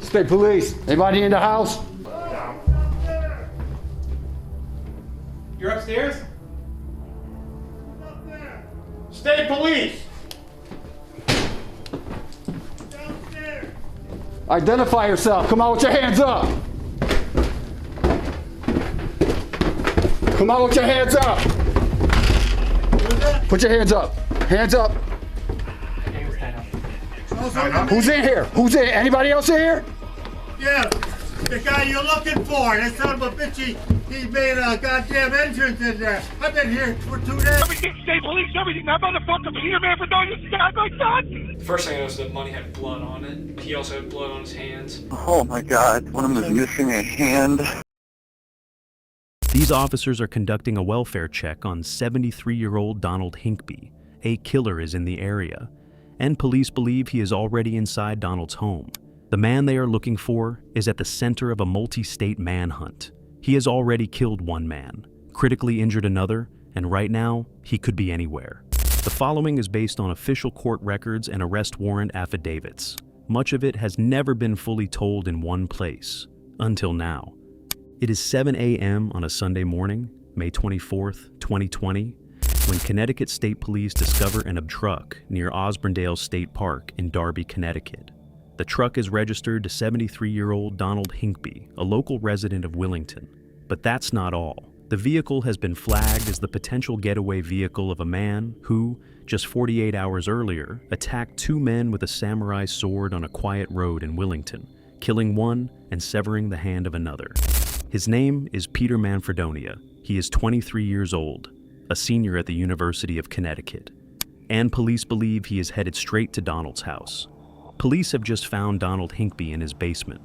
State police. Anybody in the house? You're upstairs? State police! Downstairs. Identify yourself. Come out with your hands up. Come out with your hands up. Put your hands up. Hands up. Who's in here? Who's in? Anybody else in here? Yeah, the guy you're looking for. That son of a bitch, he made a goddamn entrance in there. I've been here for 2 days. Everything, state police, everything. That motherfucker Peter Manfredonia stabbed my son. First thing I noticed, the money had blood on it. He also had blood on his hands. Oh my God, one of them is missing a hand. These officers are conducting a welfare check on 73-year-old Donald Hinkby. A killer is in the area, and police believe he is already inside Donald's home. The man they are looking for is at the center of a multi-state manhunt. He has already killed one man, critically injured another, and right now, he could be anywhere. The following is based on official court records and arrest warrant affidavits. Much of it has never been fully told in one place, until now. It is 7 a.m. on a Sunday morning, May 24th, 2020, when Connecticut State Police discover an truck near Osborndale State Park in Darby, Connecticut. The truck is registered to 73-year-old Donald Hinkby, a local resident of Willington. But that's not all. The vehicle has been flagged as the potential getaway vehicle of a man who, just 48 hours earlier, attacked 2 men with a samurai sword on a quiet road in Willington, killing one and severing the hand of another. His name is Peter Manfredonia. He is 23 years old, a senior at the University of Connecticut, and police believe he is headed straight to Donald's house. Police have just found Donald Hinkby in his basement,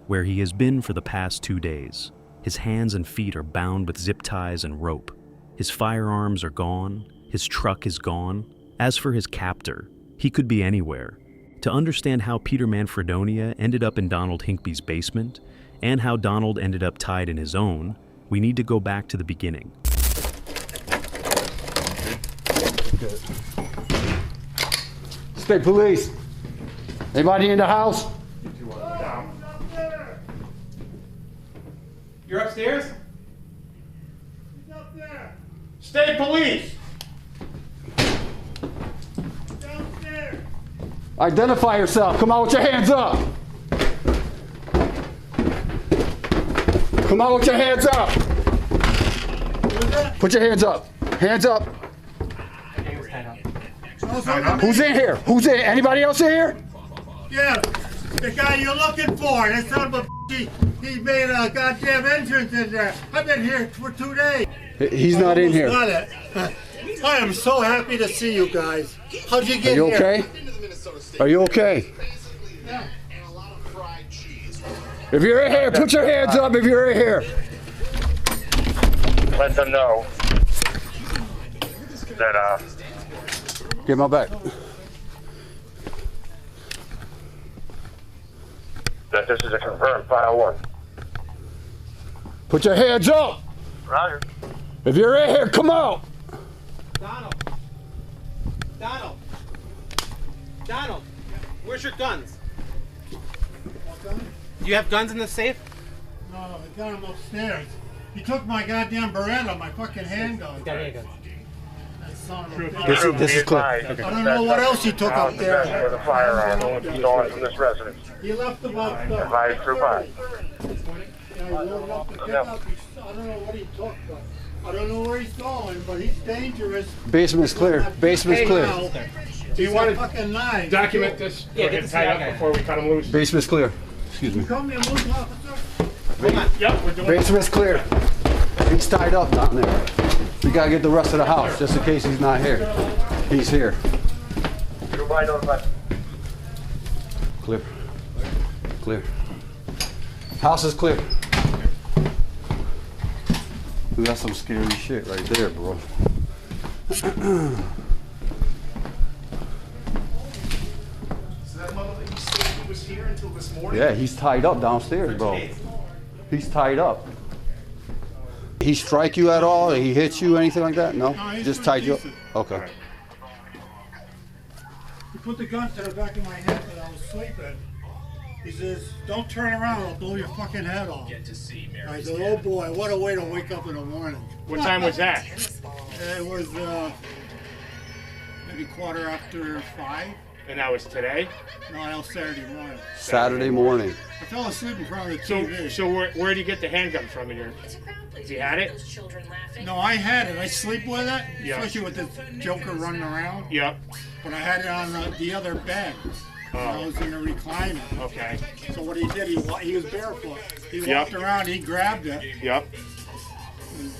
where he has been for the past 2 days. His hands and feet are bound with zip ties and rope. His firearms are gone. His truck is gone. As for his captor, he could be anywhere. To understand how Peter Manfredonia ended up in Donald Hinkby's basement, and how Donald ended up tied in his own, we need to go back to the beginning. State police. Anybody in the house? You're upstairs? He's up there. State police! Downstairs. Identify yourself. Come out with your hands up. Come out with your hands up. Put your hands up. Hands up. Who's in here? Who's in? Anybody else in here? Yeah, the guy you're looking for. That son of a bitch, he made a goddamn entrance in there. I've been here for 2 days. He's not in here. Got it. I am so happy to see you guys. How'd you get Are you here? okay? Are you okay? Yeah. If you're in here, put your hands up if you're in here. Let them know that, Get my back. that this is a confirmed file 1. Put your hands up. Roger. If you're in here, come out. Donald. Donald. Donald. Where's your guns? Do you have guns in the safe? No, I got him upstairs. He took my goddamn Beretta, my fucking handgun. Got handguns. That son of a bitch. This is clear. I don't know what else he took up there. With a firearm stolen from this residence. He left about Advised through by. Yeah, he loaded up the pickup. I don't know what he took, but I don't know where he's going, but he's dangerous. Basement's clear. Basement's clear. Do you want to fucking knife? Document this. Yeah, Get get tied the up guy. before we cut him loose. Basement's clear. Excuse me. You come here, loose officer. Yep, we're doing Basement's clear. He's tied up down there. We gotta get the rest of the house just in case he's not here. He's here. Through by notified. Clear. Clear. House is clear. We got some scary shit right there, bro. So that motherfucker, you said he was here until this morning? Yeah, he's tied up downstairs, bro. He's tied up. He strike you at all? He hit you, anything like that? No? No, Just tied you up? Okay. He put the gun to the back of my head when I was sleeping. He says, don't turn around, I'll blow your fucking head off. I said, oh boy, what a way to wake up in the morning. What time was that? It was maybe 5:15. And that was today? No, that was Saturday morning. Saturday morning. I fell asleep in front of the TV. So where do you get the handgun from in here? Has he had it? No, I had it. I sleep with it, Yeah. especially with this joker running around. Yep. But I had it on the other bed. I was in the recliner. Okay. So what he did, he was barefoot. He Yep. walked around, he grabbed it. Yep. And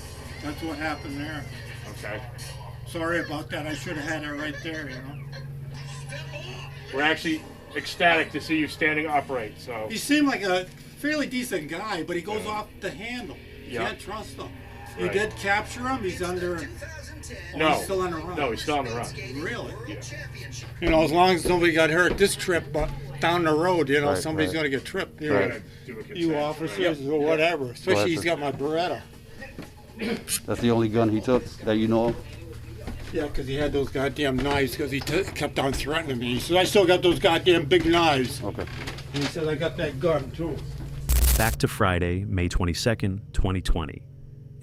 that's what happened there. Okay. Sorry about that. I should have had it right there, you know. We're actually ecstatic to see you standing upright, so. He seemed like a fairly decent guy, but he goes off the handle. You Yeah. can't trust him. You Right. did capture him. He's under. No. He's still on the run. No, he's still on the run. Really? Yeah. You know, as long as nobody got hurt this trip, but down the road, you know, Right, somebody's right. going to get tripped. You, Right. know, Do a consent. you officers or whatever. Especially he's got my Beretta. That's the only gun he took that you know of? Yeah, because he had those goddamn knives because he kept on threatening me. He said, I still got those goddamn big knives. Okay. And he said, I got that gun too. Back to Friday, May 22nd, 2020,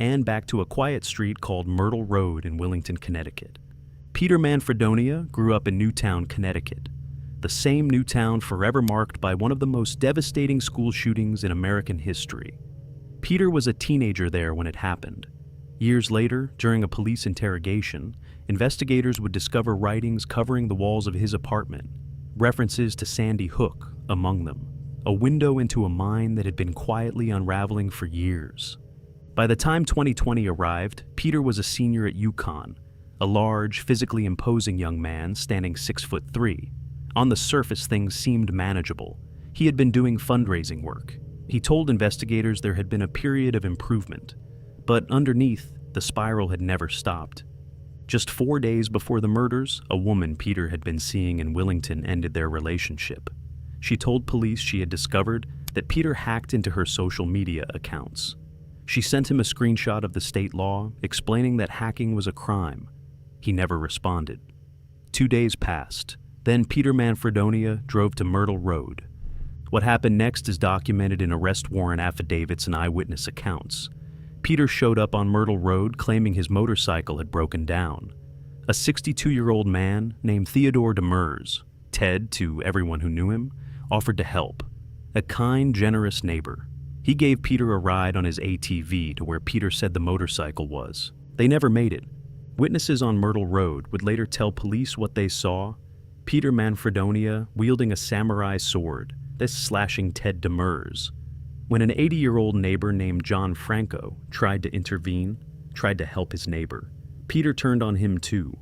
and back to a quiet street called Myrtle Road in Willington, Connecticut. Peter Manfredonia grew up in Newtown, Connecticut, the same Newtown forever marked by one of the most devastating school shootings in American history. Peter was a teenager there when it happened. Years later, during a police interrogation, investigators would discover writings covering the walls of his apartment, references to Sandy Hook among them, a window into a mind that had been quietly unraveling for years. By the time 2020 arrived, Peter was a senior at UConn, a large, physically imposing young man standing 6'3". On the surface, things seemed manageable. He had been doing fundraising work. He told investigators there had been a period of improvement, but underneath, the spiral had never stopped. Just 4 days before the murders, a woman Peter had been seeing in Willington ended their relationship. She told police she had discovered that Peter hacked into her social media accounts. She sent him a screenshot of the state law explaining that hacking was a crime. He never responded. 2 days passed. Then Peter Manfredonia drove to Myrtle Road. What happened next is documented in arrest warrant affidavits and eyewitness accounts. Peter showed up on Myrtle Road claiming his motorcycle had broken down. A 62-year-old man named Theodore Demers, Ted to everyone who knew him, offered to help. A kind, generous neighbor. He gave Peter a ride on his ATV to where Peter said the motorcycle was. They never made it. Witnesses on Myrtle Road would later tell police what they saw. Peter Manfredonia wielding a samurai sword, this slashing Ted Demers. When an 80-year-old neighbor named John Franco tried to intervene, tried to help his neighbor, Peter turned on him too.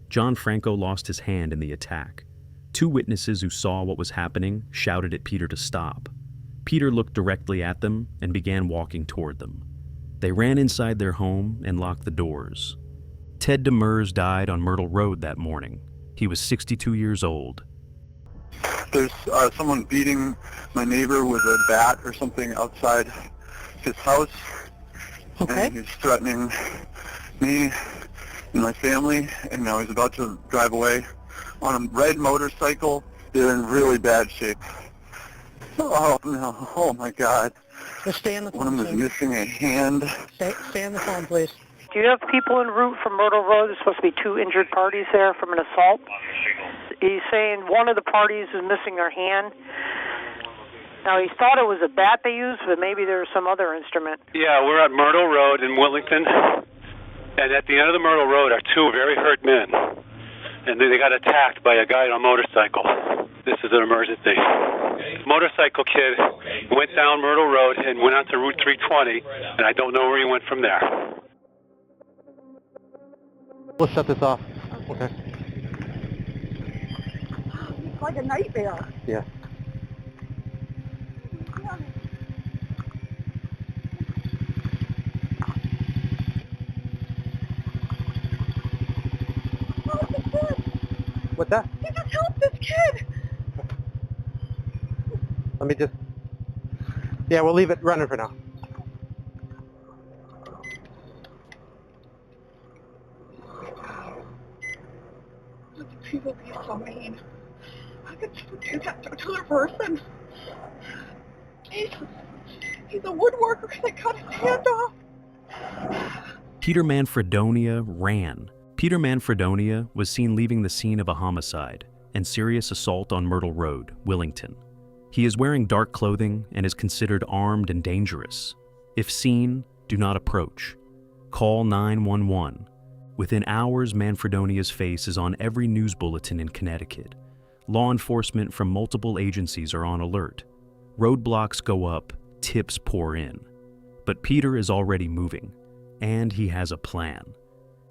John Franco lost his hand in the attack. 2 witnesses who saw what was happening shouted at Peter to stop. Peter looked directly at them and began walking toward them. They ran inside their home and locked the doors. Ted Demers died on Myrtle Road that morning. He was 62 years old. There's someone beating my neighbor with a bat or something outside his house. Okay. And he's threatening me and my family, and now he's about to drive away on a red motorcycle. They're in really bad shape. Oh, no. Oh, my God. Just stay on the One of phone, them is please. missing a hand. Stay on the phone, please. Do you have people en route from Myrtle Road? There's supposed to be 2 injured parties there from an assault. He's saying one of the parties is missing their hand. Now, he thought it was a bat they used, but maybe there was some other instrument. Yeah, we're at Myrtle Road in Willington, and at the end of the Myrtle Road are 2 very hurt men, and they got attacked by a guy on a motorcycle. This is an emergency. Motorcycle kid went down Myrtle Road and went onto Route 320, and I don't know where he went from there. We'll shut this off. Okay. It's like a nightmare. Yeah. What's that? You just help this kid. Let me just... Yeah, we'll leave it running for now. People be so mean. How could you do that to a person? the woodworker that cut his hand off. Peter Manfredonia ran. Peter Manfredonia was seen leaving the scene of a homicide and serious assault on Myrtle Road, Willington. He is wearing dark clothing and is considered armed and dangerous. If seen, do not approach. Call 911. Within hours, Manfredonia's face is on every news bulletin in Connecticut. Law enforcement from multiple agencies are on alert. Roadblocks go up, tips pour in. But Peter is already moving, and he has a plan.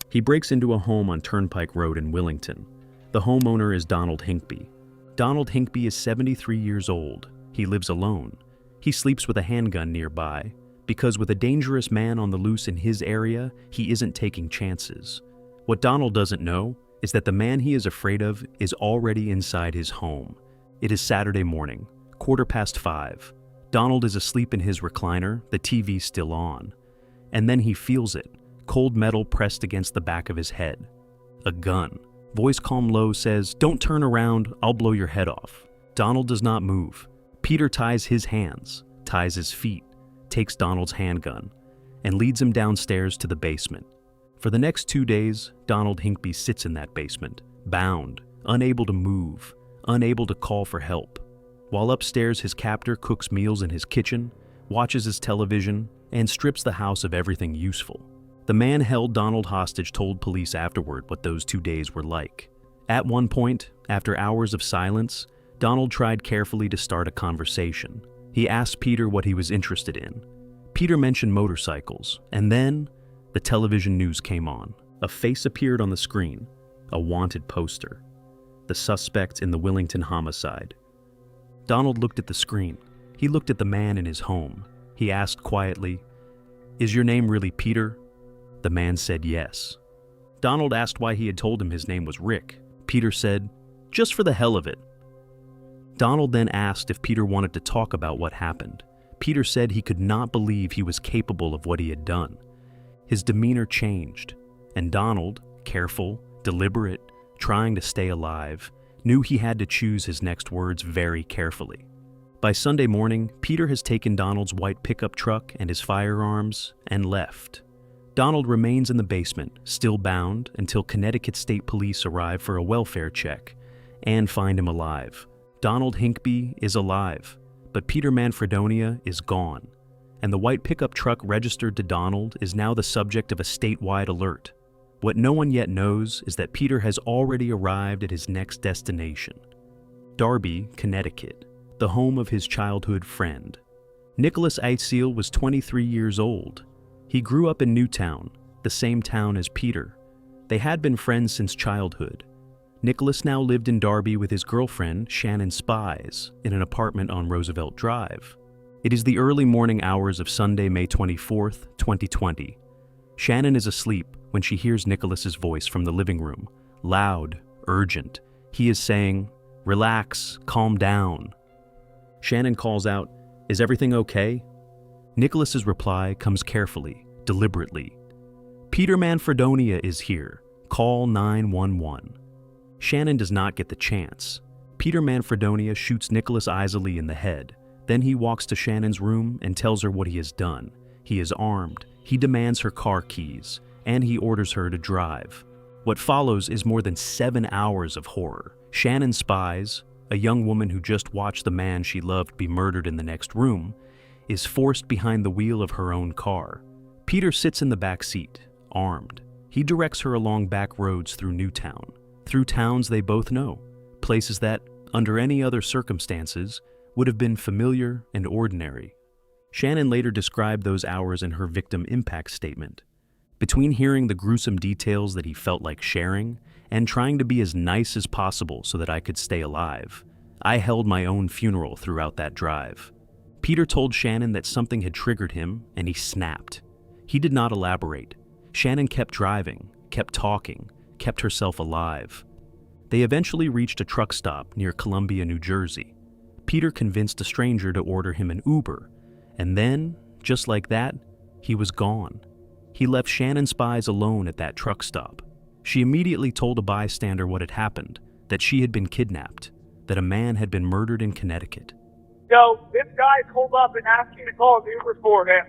He breaks into a home on Turnpike Road in Willington. The homeowner is Donald Hinkby. Donald Hinkby is 73 years old. He lives alone. He sleeps with a handgun nearby, because with a dangerous man on the loose in his area, he isn't taking chances. What Donald doesn't know is that the man he is afraid of is already inside his home. It is Saturday morning, 5:15. Donald is asleep in his recliner, the TV still on. And then he feels it, cold metal pressed against the back of his head. A gun. Voice calm low says, "Don't turn around, I'll blow your head off." Donald does not move. Peter ties his hands, ties his feet, takes Donald's handgun, and leads him downstairs to the basement. For the next 2 days, Donald Hinkby sits in that basement, bound, unable to move, unable to call for help. While upstairs, his captor cooks meals in his kitchen, watches his television, and strips the house of everything useful. The man held Donald hostage told police afterward what those 2 days were like. At one point, after hours of silence, Donald tried carefully to start a conversation. He asked Peter what he was interested in. Peter mentioned motorcycles, and then the television news came on. A face appeared on the screen, a wanted poster. The suspect in the Willington homicide. Donald looked at the screen. He looked at the man in his home. He asked quietly, "Is your name really Peter?" The man said yes. Donald asked why he had told him his name was Rick. Peter said, "Just for the hell of it." Donald then asked if Peter wanted to talk about what happened. Peter said he could not believe he was capable of what he had done. His demeanor changed, and Donald, careful, deliberate, trying to stay alive, knew he had to choose his next words very carefully. By Sunday morning, Peter has taken Donald's white pickup truck and his firearms and left. Donald remains in the basement, still bound, until Connecticut State Police arrive for a welfare check and find him alive. Donald Hinkby is alive, but Peter Manfredonia is gone, and the white pickup truck registered to Donald is now the subject of a statewide alert. What no one yet knows is that Peter has already arrived at his next destination, Darby, Connecticut, the home of his childhood friend. Nicholas Eitzel was 23 years old. He grew up in Newtown, the same town as Peter. They had been friends since childhood. Nicholas now lived in Darby with his girlfriend, Shannon Spies, in an apartment on Roosevelt Drive. It is the early morning hours of Sunday, May 24th, 2020. Shannon is asleep when she hears Nicholas's voice from the living room, loud, urgent. He is saying, "Relax, calm down." Shannon calls out, "Is everything okay?" Nicholas's reply comes carefully, deliberately. "Peter Manfredonia is here. Call 911. Shannon does not get the chance. Peter Manfredonia shoots Nicholas Eitzel in the head. Then he walks to Shannon's room and tells her what he has done. He is armed, he demands her car keys, and he orders her to drive. What follows is more than 7 hours of horror. Shannon Spies, a young woman who just watched the man she loved be murdered in the next room, is forced behind the wheel of her own car. Peter sits in the back seat, armed. He directs her along back roads through Newtown, through towns they both know, places that, under any other circumstances, would have been familiar and ordinary. Shannon later described those hours in her victim impact statement. Between hearing the gruesome details that he felt like sharing and trying to be as nice as possible so that I could stay alive, I held my own funeral throughout that drive. Peter told Shannon that something had triggered him, and he snapped. He did not elaborate. Shannon kept driving, kept talking, kept herself alive. They eventually reached a truck stop near Columbia, New Jersey. Peter convinced a stranger to order him an Uber, and then, just like that, he was gone. He left Shannon Spies alone at that truck stop. She immediately told a bystander what had happened, that she had been kidnapped, that a man had been murdered in Connecticut. So this guy pulled up and asked me to call an Uber for him.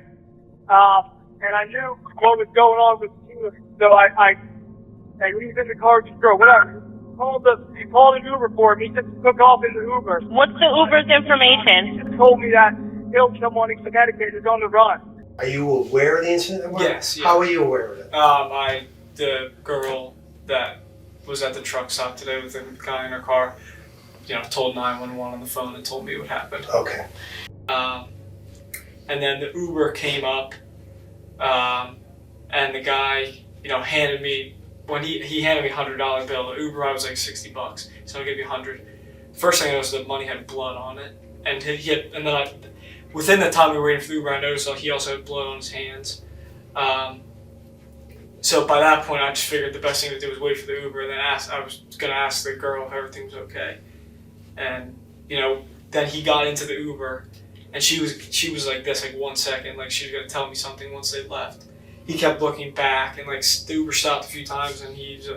And I knew what was going on with him. So I he's in the car, just girl, whatever. He called an Uber for him. He just took off in the Uber. What's the Uber's information? He just told me that he killed someone in Connecticut is on the run. Are you aware of the incident? Yes. Yeah. How are you aware of it? The girl that was at the truck stop today with the guy in her car, told 911 on the phone and told me what happened. Okay. And then the Uber came up, and the guy, handed me, when he handed me a $100 bill, the Uber ride was like $60, so I'll give you $100. First thing I noticed, the money had blood on it, and within the time we were waiting for the Uber, I noticed he also had blood on his hands. So by that point, I just figured the best thing to do was wait for the Uber, and then I was gonna ask the girl if everything was okay. And then he got into the Uber, and she was like this, like 1 second, like she was gonna tell me something once they left. He kept looking back, and like the Uber stopped a few times, and he was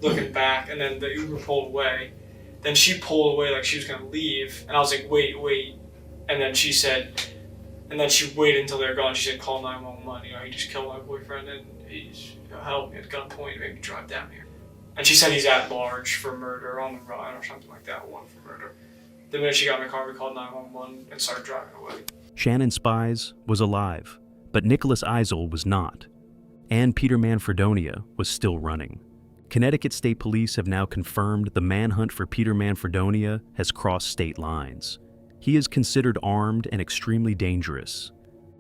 looking back, and then the Uber pulled away. Then she pulled away like she was gonna leave, and I was like, wait. And then she said, and then she waited until they were gone. She said, call 911. He just killed my boyfriend, and he's held me at gunpoint, made me drive down here. And she said he's at large for murder on the run or something like that, one for murder. The minute she got in the car, we called 911 and started driving away. Shannon Spies was alive, but Nicholas Eisel was not. And Peter Manfredonia was still running. Connecticut State Police have now confirmed the manhunt for Peter Manfredonia has crossed state lines. He is considered armed and extremely dangerous.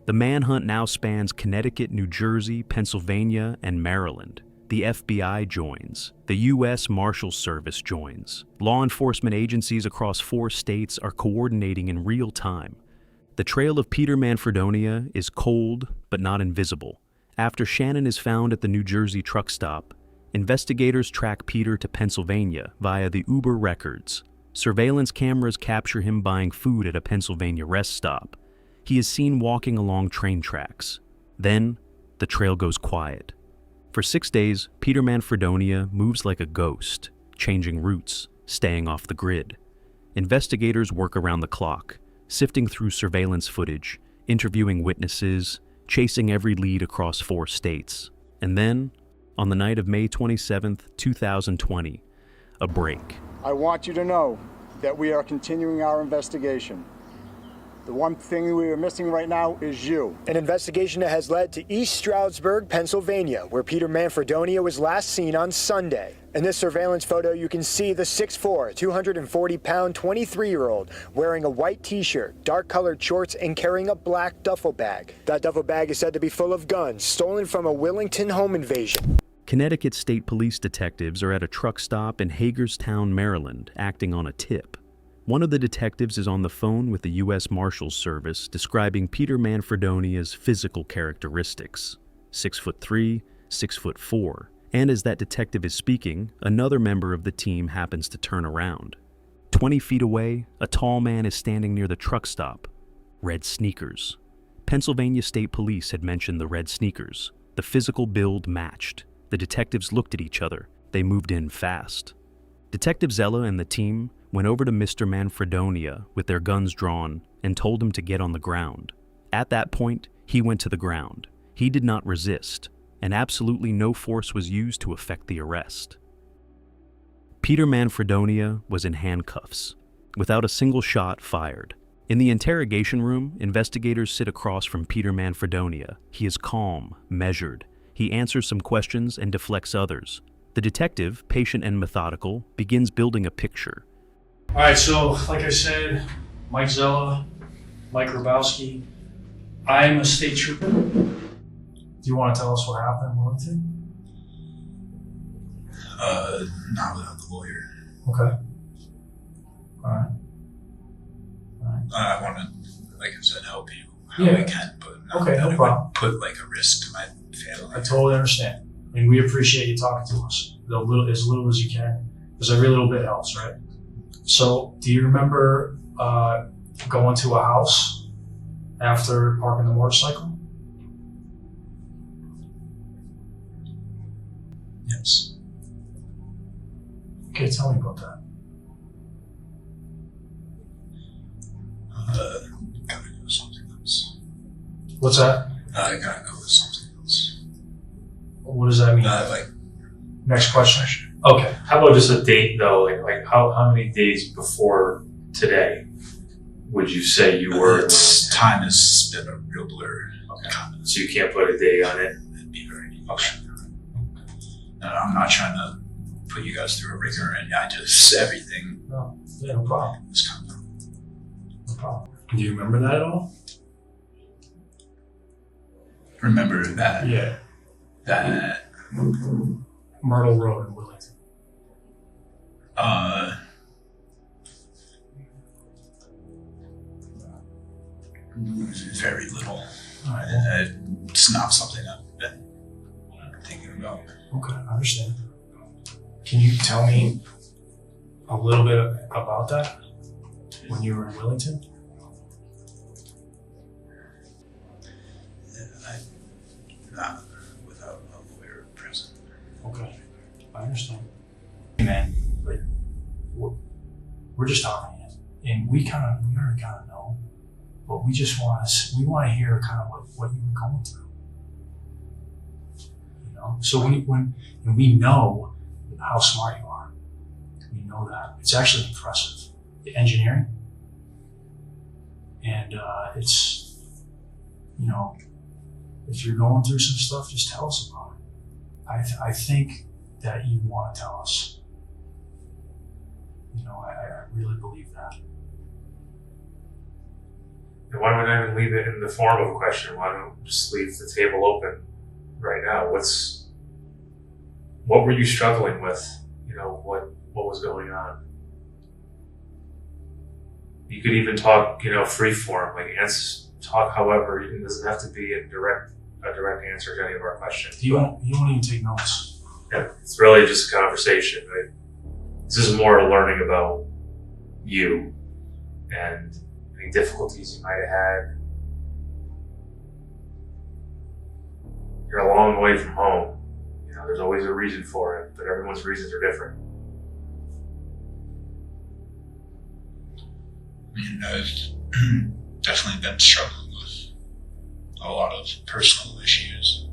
The manhunt now spans Connecticut, New Jersey, Pennsylvania, and Maryland. The FBI joins. The U.S. Marshals Service joins. Law enforcement agencies across 4 states are coordinating in real time. The trail of Peter Manfredonia is cold, but not invisible. After Shannon is found at the New Jersey truck stop, investigators track Peter to Pennsylvania via the Uber records. Surveillance cameras capture him buying food at a Pennsylvania rest stop. He is seen walking along train tracks. Then, the trail goes quiet. For 6 days, Peter Manfredonia moves like a ghost, changing routes, staying off the grid. Investigators work around the clock, sifting through surveillance footage, interviewing witnesses, chasing every lead across 4 states. And then, on the night of May 27, 2020, a break. I want you to know that we are continuing our investigation. The one thing we are missing right now is you. An investigation that has led to East Stroudsburg, Pennsylvania, where Peter Manfredonia was last seen on Sunday. In this surveillance photo, you can see the 6'4", 240-pound, 23-year-old wearing a white t-shirt, dark-colored shorts, and carrying a black duffel bag. That duffel bag is said to be full of guns, stolen from a Willington home invasion. Connecticut State Police detectives are at a truck stop in Hagerstown, Maryland, acting on a tip. One of the detectives is on the phone with the U.S. Marshals Service describing Peter Manfredonia's physical characteristics. 6'3", 6'4", and as that detective is speaking, another member of the team happens to turn around. 20 feet away, a tall man is standing near the truck stop. Red sneakers. Pennsylvania State Police had mentioned the red sneakers. The physical build matched. The detectives looked at each other. They moved in fast. Detective Zella and the team went over to Mr. Manfredonia with their guns drawn and told him to get on the ground. At that point, he went to the ground. He did not resist, and absolutely no force was used to effect the arrest. Peter Manfredonia was in handcuffs, without a single shot fired. In the interrogation room, investigators sit across from Peter Manfredonia. He is calm, measured. He answers some questions and deflects others. The detective, patient and methodical, begins building a picture. All right, so like I said, Mike Zella, Mike Grabowski. I'm a state trooper. Do you want to tell us what happened, Wellington? Not without the lawyer. Okay. All right. I want to, like I said, help you how I can, but not okay, no problem. Put like a risk to my family. I totally understand. And we appreciate you talking to us as little as you can, because every little bit helps, right? So, do you remember going to a house after parking the motorcycle? Yes. Okay, tell me about that. What's that? I gotta go with something else. What does that mean? Like, next question. Okay. How about just a date though? Like how many days before today would you say you were? Time has been a real blur. Okay. So you can't put a date on it? It'd be very okay. And I'm not trying to put you guys through a ringer, and I just everything. No, yeah, no problem. It's kind of no problem. Do you remember that at all? Remember that? Yeah. That Myrtle Road in Wellington. Very little. Right. It's not something I've been thinking about. Okay, I understand. Can you tell me a little bit about that when you were in Wellington? Not without a lawyer present. Okay, I understand. Hey man, like, we're just talking, and we already kind of know, but we want to hear kind of what you were going through. You know, so when we know how smart you are, we know that it's actually impressive. The engineering, and it's, you know, if you're going through some stuff, just tell us about it. I think that you want to tell us. You know, I really believe that. And why don't we not even leave it in the form of a question? Why don't we just leave the table open right now? What were you struggling with? You know, what was going on? You could even talk, you know, free form, like talk however. It doesn't have to be a direct answer to any of our questions. You won't even take notes. Yeah, it's really just a conversation, right? This is more learning about you and any difficulties you might have had. You're a long way from home. You know, there's always a reason for it, but everyone's reasons are different. I mean, I've definitely been struggling with a lot of personal issues.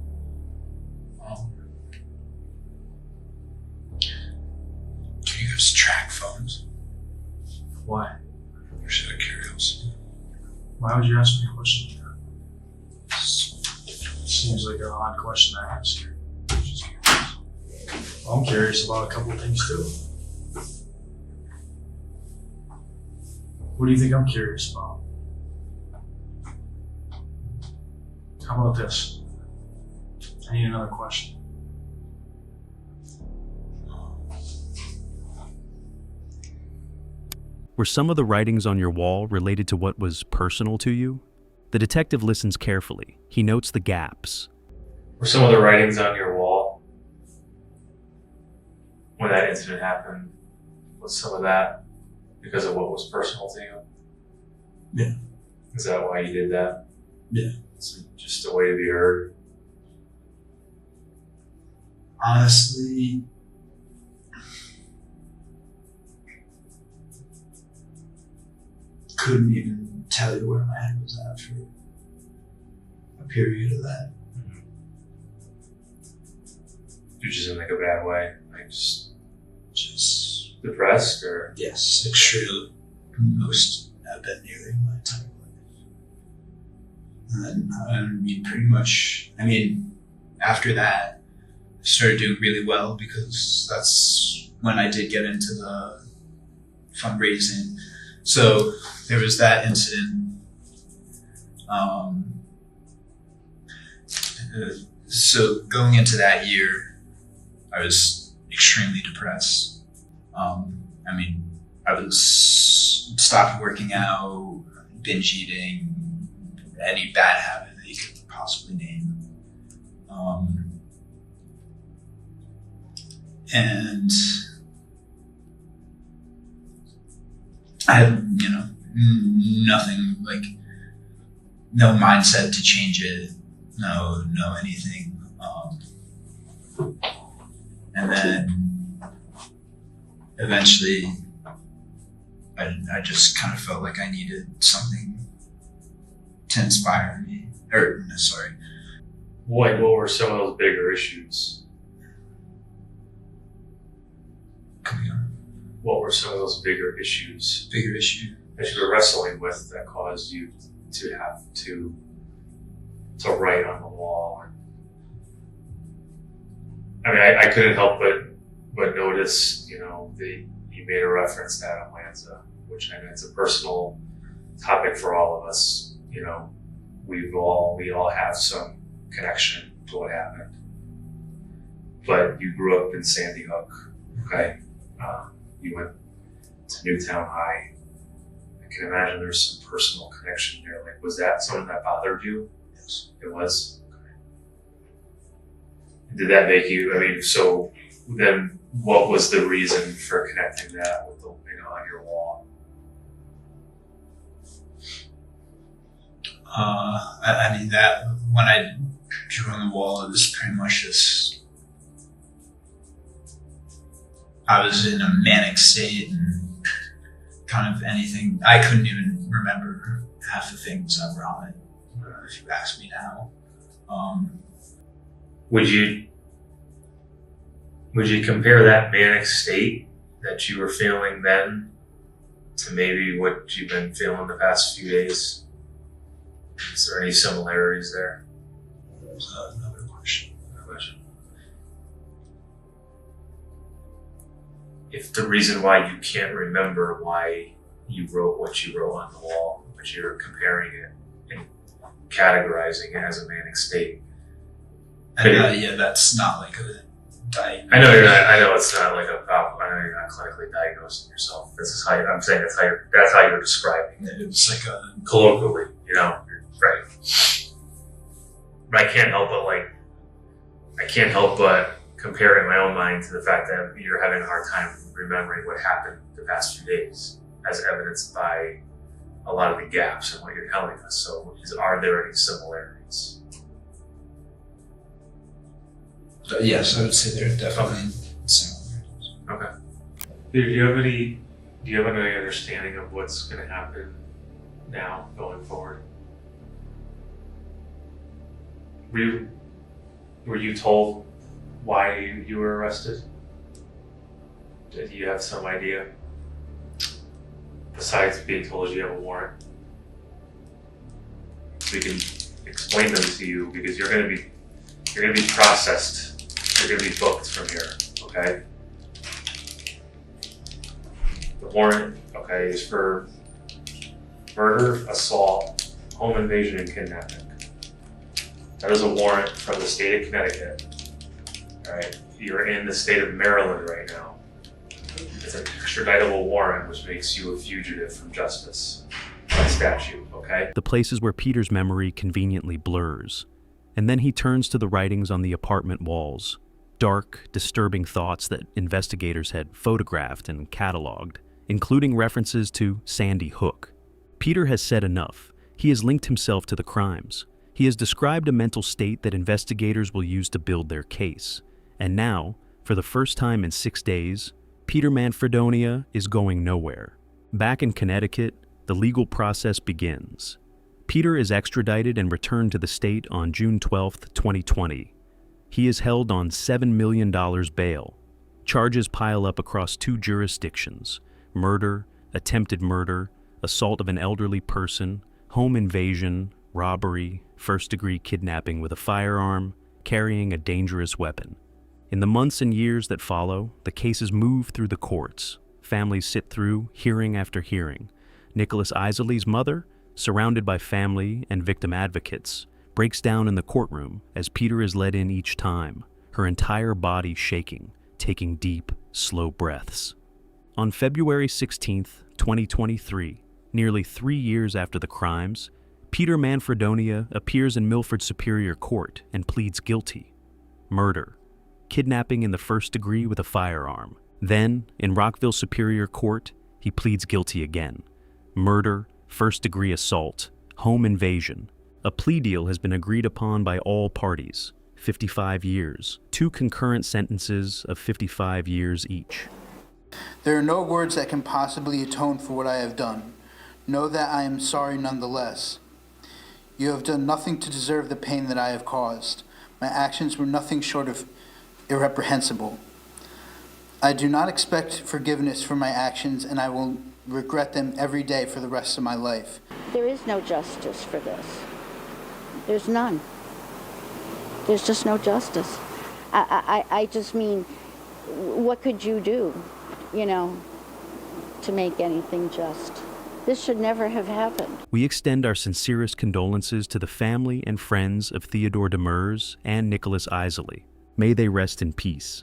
Do you guys track phones? Why? Just out of curiosity. Why would you ask me a question like that? Seems like an odd question to ask. Just curious. I'm curious about a couple of things too. What do you think I'm curious about? How about this? I need another question. Were some of the writings on your wall related to what was personal to you? The detective listens carefully. He notes the gaps. Were some of the writings on your wall when that incident happened, was some of that because of what was personal to you? Yeah. Is that why you did that? Yeah. It's just a way to be heard? Honestly, couldn't even tell you where my head was at for a period of that. You're just in like a bad way, like just depressed, or yes, extremely. Most have been nearly my entire life. And I mean, pretty much. I mean, after that, I started doing really well because that's when I did get into the fundraising. So there was that incident. So going into that year, I was extremely depressed. I mean, I was stopped working out, binge eating, any bad habit that you could possibly name. And I had, you know, nothing, like, no mindset to change it, no anything. And then eventually I just kind of felt like I needed something to inspire me. Or, no, sorry. What were some of those bigger issues? What were some of those bigger issues? Bigger issue? That you were wrestling with that caused you to have to write on the wall? I mean, I couldn't help but notice, you know, you made a reference to Adam Lanza, which I know it's a personal topic for all of us. You know, we all have some connection to what happened. But you grew up in Sandy Hook, okay? You went to Newtown High. I can imagine there's some personal connection there. Like, was that something that bothered you? Yes. It was? Okay. Did that make you, I mean, so then what was the reason for connecting that with the, you know, on your wall? I mean, that, when I drew on the wall, it was pretty much just, I was in a manic state and kind of anything. I couldn't even remember half the things that were on it, if you ask me now. Would you compare that manic state that you were feeling then to maybe what you've been feeling the past few days? Is there any similarities there? Another question. If the reason why you can't remember why you wrote what you wrote on the wall, but you're comparing it and categorizing it as a manic state. Yeah, that's not like a diagnosis. I know you're not. I know it's not like a problem. I know you're not clinically diagnosing yourself. This is how I'm saying that's how you're describing it. It was like a colloquially, you know, right? But I can't help but compare in my own mind to the fact that you're having a hard time remembering what happened the past few days, as evidenced by a lot of the gaps in what you're telling us. So, are there any similarities? Yes, I would say there are definitely similarities. Okay. Do you have any understanding of what's going to happen now going forward? Were you told why you were arrested? Did you have some idea? Besides being told you have a warrant, we can explain them to you because you're going to be processed. You're going to be booked from here. Okay. The warrant, okay, is for murder, assault, home invasion, and kidnapping. That is a warrant from the state of Connecticut. All right, you're in the state of Maryland right now. It's an extraditable warrant, which makes you a fugitive from justice by statute, okay? The places where Peter's memory conveniently blurs, and then he turns to the writings on the apartment walls, dark, disturbing thoughts that investigators had photographed and cataloged, including references to Sandy Hook. Peter has said enough. He has linked himself to the crimes. He has described a mental state that investigators will use to build their case. And now, for the first time in 6 days, Peter Manfredonia is going nowhere. Back in Connecticut, the legal process begins. Peter is extradited and returned to the state on June 12, 2020. He is held on $7 million bail. Charges pile up across 2 jurisdictions: murder, attempted murder, assault of an elderly person, home invasion, robbery, first-degree kidnapping with a firearm, carrying a dangerous weapon. In the months and years that follow, the cases move through the courts. Families sit through hearing after hearing. Nicholas Isley's mother, surrounded by family and victim advocates, breaks down in the courtroom as Peter is led in each time, her entire body shaking, taking deep, slow breaths. On February 16, 2023, nearly 3 years after the crimes, Peter Manfredonia appears in Milford Superior Court and pleads guilty. Murder, kidnapping in the first degree with a firearm. Then, in Rockville Superior Court, he pleads guilty again. Murder, first-degree assault, home invasion. A plea deal has been agreed upon by all parties, 55 years, 2 concurrent sentences of 55 years each. There are no words that can possibly atone for what I have done. Know that I am sorry nonetheless. You have done nothing to deserve the pain that I have caused. My actions were nothing short of irreprehensible. I do not expect forgiveness for my actions, and I will regret them every day for the rest of my life. There is no justice for this. There's none. There's just no justice. I just mean, what could you do, you know, to make anything just? This should never have happened. We extend our sincerest condolences to the family and friends of Theodore Demers and Nicholas Isley. May they rest in peace.